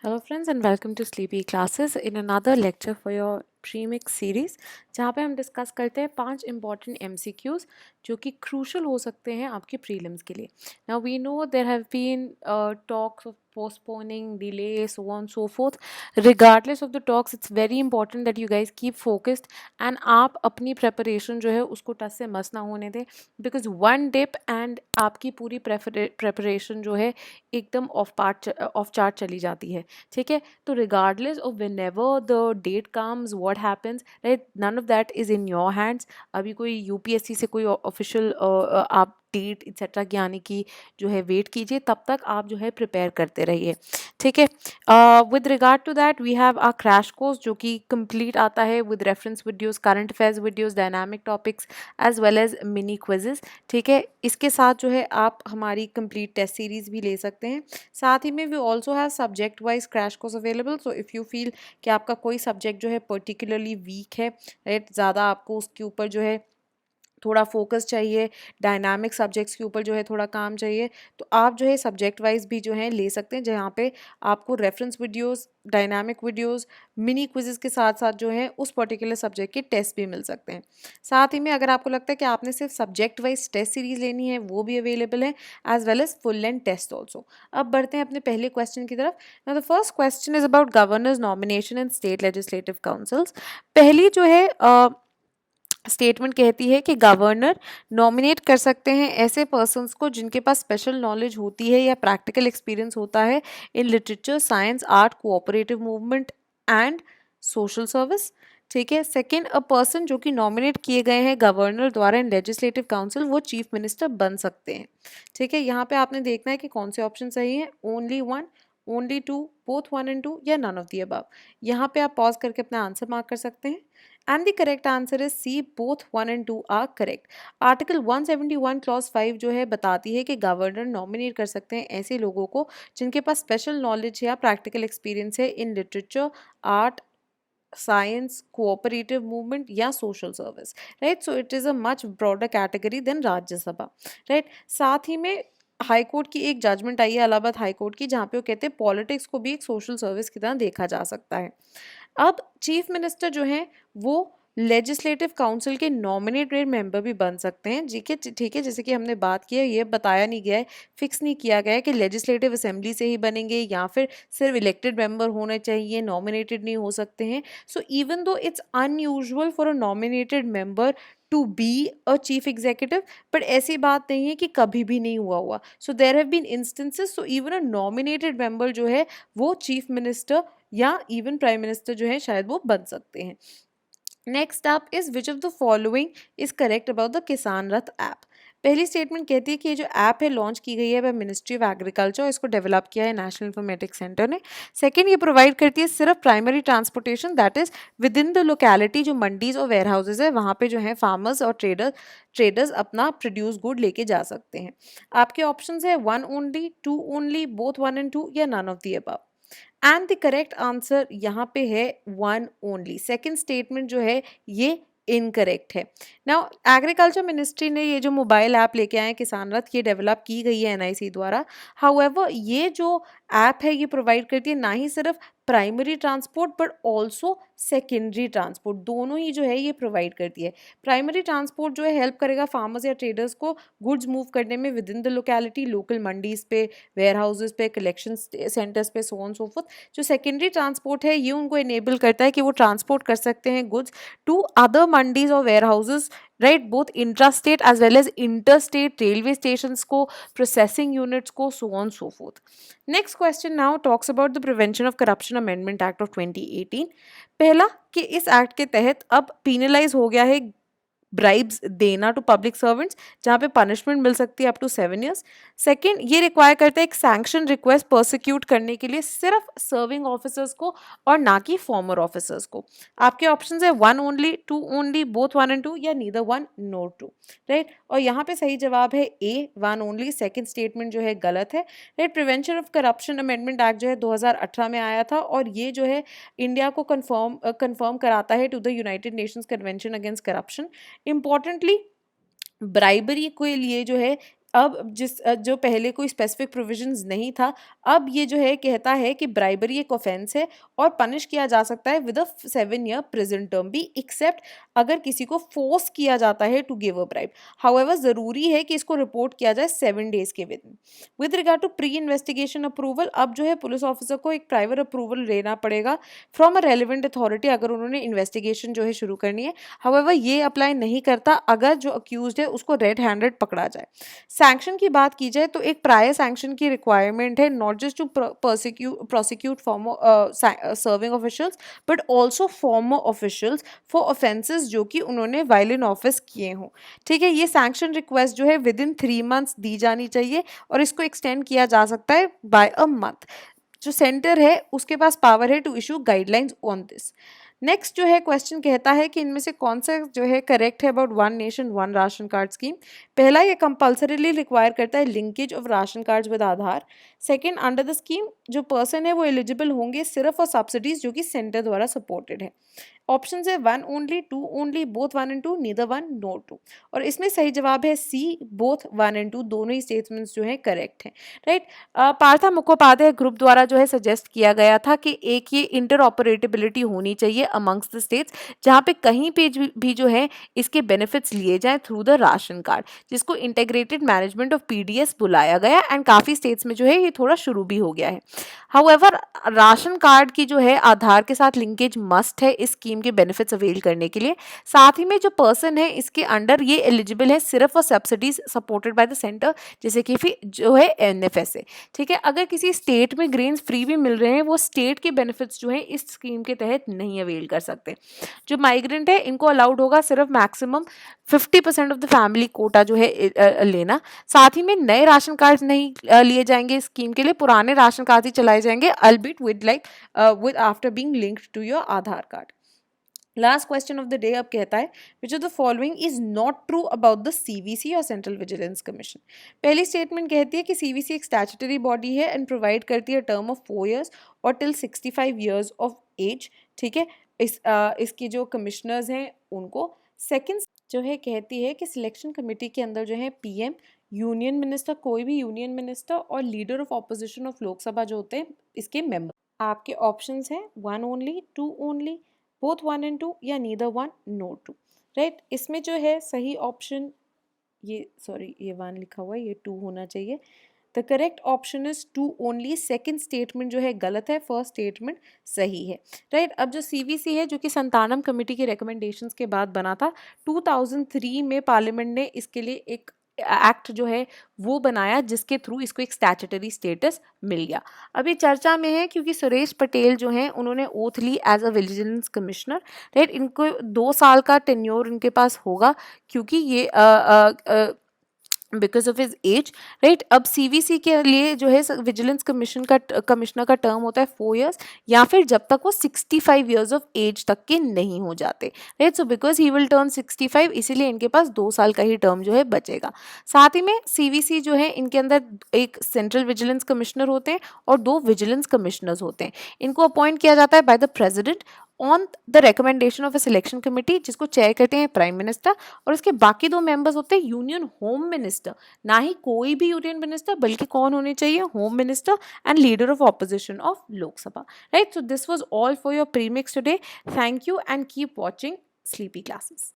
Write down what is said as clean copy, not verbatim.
Hello friends and welcome to Sleepy Classes in another lecture for your premix series जहाँ पे हम discuss करते हैं 5 इंपॉर्टेंट MCQs जो कि क्रूशल हो सकते हैं आपके प्रीलिम्स के लिए. Now we know there have been talks of postponing, delay, so on so forth. Regardless of the talks, it's very important that you guys keep focused and आप अपनी preparation जो है उसको टच से मस ना होने दें because one dip and आपकी पूरी preparation जो है एकदम ऑफ चार्ट चली जाती है. ठीक है, तो regardless of whenever the date comes what happens, right, none of that is in your hands. अभी कोई UPSC से कोई ऑफिशियल आप डेट एक्सेट्रा की आने की जो है वेट कीजिए, तब तक आप जो है प्रिपेयर करते रहिए. ठीक है, with regard to that we have a crash course जो कि कंप्लीट आता है with reference videos, current affairs videos, dynamic topics as well as mini quizzes. ठीक है, इसके साथ जो है आप हमारी कंप्लीट टेस्ट सीरीज भी ले सकते हैं. साथ ही में we also have subject wise crash course available. So if you feel कि आपका कोई सब्जेक्ट जो है पर्टिकुलरली वीक है, राइट, ज़्यादा आपको उसके ऊपर जो है थोड़ा फोकस चाहिए, डायनामिक सब्जेक्ट्स के ऊपर जो है थोड़ा काम चाहिए, तो आप जो है सब्जेक्ट वाइज भी जो है ले सकते हैं, जहाँ पे आपको reference videos, dynamic videos, mini quizzes के साथ साथ जो है उस पर्टिकुलर सब्जेक्ट के टेस्ट भी मिल सकते हैं. साथ ही में अगर आपको लगता है कि आपने सिर्फ सब्जेक्ट वाइज टेस्ट सीरीज लेनी है, वो भी अवेलेबल है as well as full length test also. अब बढ़ते हैं अपने पहले क्वेश्चन की तरफ. Now the first question is about governors nomination in state legislative councils. पहली जो है स्टेटमेंट कहती है कि गवर्नर नॉमिनेट कर सकते हैं ऐसे पर्सन्स को जिनके पास स्पेशल नॉलेज होती है या प्रैक्टिकल एक्सपीरियंस होता है in literature, science, art, cooperative movement and social service. ठीक है, सेकेंड, अ पर्सन जो कि नॉमिनेट किए गए हैं गवर्नर द्वारा इन लेजिस्लेटिव काउंसिल वो चीफ मिनिस्टर बन सकते हैं. ठीक है, यहाँ पे आपने देखना है कि कौन से ऑप्शन सही है. Only one, only two, both one and two, या नन ऑफ दी अबव. यहाँ पे आप पॉज करके अपना आंसर मार्क कर सकते हैं. And the correct answer is C, both 1 and 2 are correct. Article 171 clause 5 जो है बताती है कि गवर्नर नॉमिनेट कर सकते हैं ऐसे लोगों को जिनके पास स्पेशल नॉलेज या प्रैक्टिकल एक्सपीरियंस है in literature, art, science, cooperative movement या social service. Right, so it is a much broader category than Rajya Sabha. Right, साथ ही में हाई कोर्ट की एक जजमेंट आई है इलाहाबाद हाई कोर्ट की, जहाँ पे वो कहते हैं पॉलिटिक्स को भी एक सोशल सर्विस की तरह देखा जा सकता है. अब चीफ मिनिस्टर जो हैं वो लेजिस्लेटिव काउंसिल के नॉमिनेटेड मेंबर भी बन सकते हैं. ठीक है, जैसे कि हमने बात की है, ये बताया नहीं गया है, फिक्स नहीं किया गया है कि लेजिस्लेटिव असेंबली से ही बनेंगे या फिर सिर्फ इलेक्टेड मेंबर होने चाहिए, नॉमिनेटेड नहीं हो सकते हैं. So even though it's unusual for a nominated member to be a chief executive, but ऐसी बात नहीं है कि कभी भी नहीं हुआ. So there have been instances. So even a nominated member जो है वो चीफ मिनिस्टर या इवन प्राइम मिनिस्टर जो है शायद वो बन सकते हैं. Next up is which of the following is correct about the Kisan Rath app. पहली स्टेटमेंट कहती है कि ये जो ऐप है लॉन्च की गई है बाय मिनिस्ट्री ऑफ एग्रीकल्चर, इसको डेवलप किया है नेशनल इंफॉर्मेटिक्स सेंटर ने. सेकंड, ये प्रोवाइड करती है सिर्फ primary transportation, that is with in the locality, जो मंडीज और वेयर हाउसेज है वहाँ पे जो है फार्मर्स और ट्रेडर्स अपना प्रोड्यूस गुड लेके जा सकते हैं. आपके ऑप्शन है one only, two only, both one and two, या none of the above. And the correct answer यहाँ पे है वन ओनली. सेकेंड स्टेटमेंट जो है ये इनकरेक्ट है. नाउ एग्रीकल्चर मिनिस्ट्री ने ये जो मोबाइल ऐप लेके आए हैं किसान रथ, ये डेवलप की गई है NIC द्वारा. हाउएवर ये जो ऐप है ये प्रोवाइड करती है ना ही सिर्फ primary transport but also secondary transport, दोनों ही जो है ये प्रोवाइड करती है. प्राइमरी ट्रांसपोर्ट जो है हेल्प करेगा फार्मर्स या ट्रेडर्स को गुड्स मूव करने में with in the locality, local mandis पे, वेयर हाउसेज पे, कलेक्शन सेंटर्स पे, सो ऑन सो फोर्थ. जो सेकेंडरी ट्रांसपोर्ट है ये उनको इनेबल करता है कि वो ट्रांसपोर्ट कर सकते हैं गुड्स टू अदर मंडीज और warehouses, right, both intrastate as well as interstate, railway station को, प्रोसेसिंग यूनिट्स को, so on so forth. Next question now talks about the prevention of corruption amendment act of 2018. पहला, कि इस act के तहत अब penalised हो गया है ब्राइब्स देना टू पब्लिक सर्वेंट्स, जहाँ पे पनिशमेंट मिल सकती है अप टू 7 years. सेकेंड, ये रिक्वायर करता है एक सैंक्शन रिक्वेस्ट प्रोसिक्यूट करने के लिए सिर्फ सर्विंग ऑफिसर्स को और ना कि फॉर्मर ऑफिसर्स को. आपके ऑप्शन है one only, two only, both one and two, या neither one nor two. Right, और यहाँ पे सही जवाब है A, one only. Second statement जो है गलत है. Right, prevention of corruption amendment act जो है 2018 में आया था और ये जो है इंडिया को कंफर्म कराता है to the United Nations convention against corruption. Importantly bribery के लिए जो है अब जो पहले कोई स्पेसिफिक प्रोविजंस नहीं था, अब ये जो है कहता है कि ब्राइबरी एक ऑफेंस है और पनिश किया जा सकता है with a 7 year prison term भी, एक्सेप्ट अगर किसी को फोर्स किया जाता है to give a bribe. However ज़रूरी है कि इसको रिपोर्ट किया जाए 7 डेज के with regard to pre investigation approval, अब जो है पुलिस ऑफिसर को एक प्राइवेट अप्रूवल लेना पड़ेगा फ्रॉम अ रेलिवेंट अथॉरिटी अगर उन्होंने इन्वेस्टिगेशन जो है शुरू करनी है। हाउएवर ये अप्लाई नहीं करता अगर जो अक्यूज्ड है उसको रेड हैंडेड पकड़ा जाए। सैंक्शन की बात की जाए तो एक प्रायर सैंक्शन की रिक्वायरमेंट है, not just to prosecute former serving officials but also former officials for offences जो कि उन्होंने वाइल इन ऑफिस किए हों। ठीक है, ये सैंक्शन रिक्वेस्ट जो है विद इन 3 मंथ्स दी जानी चाहिए और इसको एक्सटेंड किया जा सकता है बाय अ मंथ। जो सेंटर है उसके पास पावर है to issue guidelines on this. Next जो है क्वेश्चन कहता है कि इनमें से कौन सा जो है करेक्ट है about one nation one ration card scheme. पहला, ये कंपल्सरीली रिक्वायर करता है linkage of ration cards with Aadhaar. Second, under the scheme जो पर्सन है वो एलिजिबल होंगे सिर्फ और सब्सिडीज जो कि सेंटर द्वारा सपोर्टेड है। ऑप्शन है 1 only, 2 only, both 1 and 2, neither 1 nor 2। और इसमें सही जवाब है सी, बोथ 1 एंड 2 दोनों ही स्टेटमेंट्स जो है करेक्ट हैं। राइट, पार्था मुखोपाध्याय ग्रुप द्वारा जो है सजेस्ट किया गया था कि एक ये इंटर ऑपरेटेबिलिटी होनी चाहिए अमंग्स द स्टेट्स जहाँ पे कहीं पे भी जो है इसके बेनिफिट्स लिए जाएं थ्रू द राशन कार्ड, जिसको इंटीग्रेटेड मैनेजमेंट ऑफ पीडीएस बुलाया गया एंड काफ़ी स्टेट्स में जो है ये थोड़ा शुरू भी हो गया है। हाउएवर राशन कार्ड की जो है आधार के साथ लिंकेज मस्ट है इस स्कीम के बेनिफिट्स अवेल करने के लिए। साथ ही में जो पर्सन है इसके अंडर ये एलिजिबल है सिर्फ और subsidies supported by the centre, जैसे कि फिर जो है एनएफएसए। ठीक है, अगर किसी स्टेट में ग्रेन्स फ्री भी मिल रहे हैं वो स्टेट के बेनिफिट्स जो है इस स्कीम के तहत नहीं अवेल कर सकते। जो माइग्रेंट है इनको अलाउड होगा सिर्फ maximum 50% of the family quota जो है लेना। साथ ही में नए राशन कार्ड नहीं लिए जाएंगे इस स्कीम के लिए, पुराने राशन कार्ड ही चलाए जाएंगे albeit with after being linked to your Aadhaar card. Last question of the day अब कहता है which of the following is not true about the CVC और सेंट्रल विजिलेंस कमीशन। पहली स्टेटमेंट कहती है कि सीवीसी एक स्टैट्यूटरी बॉडी है एंड प्रोवाइड करती है टर्म ऑफ 4 years और टिल 65 years ऑफ एज। ठीक है, इसकी जो कमिश्नर्स हैं उनको। सेकंड जो है कहती है कि सिलेक्शन कमेटी के अंदर जो है पीएम, यूनियन मिनिस्टर, कोई भी यूनियन मिनिस्टर और leader of opposition of Lok Sabha जो होते हैं इसके मेंबर। आपके ऑप्शंस हैं 1 ओनली, 2 ओनली, बोथ 1 एंड 2 या नीदर 1 नो 2। राइट, इसमें जो है सही ऑप्शन ये 1 लिखा हुआ है, ये 2 होना चाहिए। The correct option is 2 only. Second statement जो है गलत है, फर्स्ट स्टेटमेंट सही है। राइट, अब जो सीवीसी है जो कि संतानम कमेटी के रिकमेंडेशंस के बाद बना था, 2003 में पार्लियामेंट ने इसके लिए एक एक्ट जो है वो बनाया जिसके थ्रू इसको एक स्टैट्यूटरी स्टेटस मिल गया। अभी चर्चा में है क्योंकि सुरेश पटेल जो हैं उन्होंने ओथ ली as a vigilance commissioner. Right, इनको 2 साल का टेन्योर इनके पास होगा क्योंकि ये because of his age. Right, अब सीवीसी के लिए जो है विजिलेंस कमिश्नर का टर्म होता है 4 years या फिर जब तक वो 65 years ऑफ एज तक के नहीं हो जाते। Right, so because he will turn 65 इसीलिए इनके पास 2 साल का ही टर्म जो है बचेगा। साथ ही में सीवीसी जो है इनके अंदर एक सेंट्रल विजिलेंस कमिश्नर होते हैं और 2 विजिलेंस कमिश्नर्स होते हैं। इनको अपॉइंट किया जाता है by the president on the recommendation of a selection committee, जिसको चेयर करते हैं प्राइम मिनिस्टर। और उसके बाकी 2 मेंबर्स होते हैं यूनियन होम मिनिस्टर, ना ही कोई भी यूनियन मिनिस्टर बल्कि कौन होने चाहिए, home minister and leader of opposition of Lok Sabha. Right, so this was all for your premix today. Thank you and keep watching sleepy classes.